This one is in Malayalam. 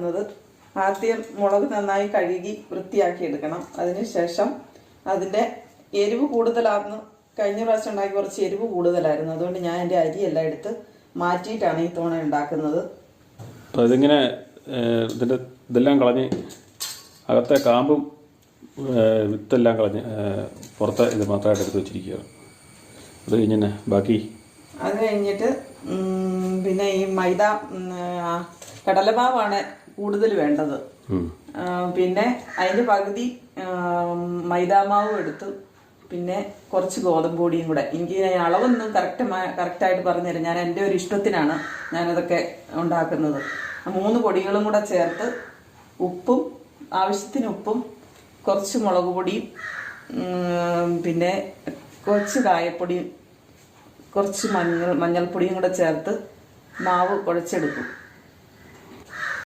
ഉണ്ടാക്കുന്നത്. ആദ്യം മുളക് നന്നായി കഴുകി വൃത്തിയാക്കി എടുക്കണം. അതിനുശേഷം അതിൻ്റെ എരിവ് കൂടുതലാണെന്ന് കഴിഞ്ഞ പ്രാവശ്യം ഉണ്ടാക്കി കുറച്ച് എരിവ് കൂടുതലായിരുന്നു. അതുകൊണ്ട് ഞാൻ എൻ്റെ അരിയെല്ലാം എടുത്ത് മാറ്റിയിട്ടാണ് ഈ തവണ ഉണ്ടാക്കുന്നത്. അപ്പോൾ ഇതിങ്ങനെ ഇതെല്ലാം കളഞ്ഞ് അകത്തെ കാമ്പും വിത്തെല്ലാം കളഞ്ഞ് പുറത്തെ ഇത് മാത്രമായിട്ട് എടുത്ത് വെച്ചിരിക്കുകയാണ്. അത് കഴിഞ്ഞ് ബാക്കി അത് കഴിഞ്ഞിട്ട് പിന്നെ ഈ മൈദ കടലമാവാണ് കൂടുതൽ വേണ്ടത്. പിന്നെ അതിൻ്റെ പകുതി മൈദാമാവും എടുത്തു. പിന്നെ കുറച്ച് ഗോതമ്പ് പൊടിയും കൂടെ. എനിക്ക് അളവൊന്നും കറക്റ്റായിട്ട് പറഞ്ഞുതരാം. ഞാൻ എൻ്റെ ഒരു ഇഷ്ടത്തിനാണ് ഞാനതൊക്കെ ഉണ്ടാക്കുന്നത്. 3 പൊടികളും കൂടെ ചേർത്ത് ഉപ്പും ആവശ്യത്തിന് ഉപ്പും കുറച്ച് മുളക് പൊടിയും പിന്നെ കുറച്ച് കായപ്പൊടിയും കുറച്ച് മഞ്ഞൾപ്പൊടിയും കൂടെ ചേർത്ത് മാവ് കുഴച്ചെടുക്കും.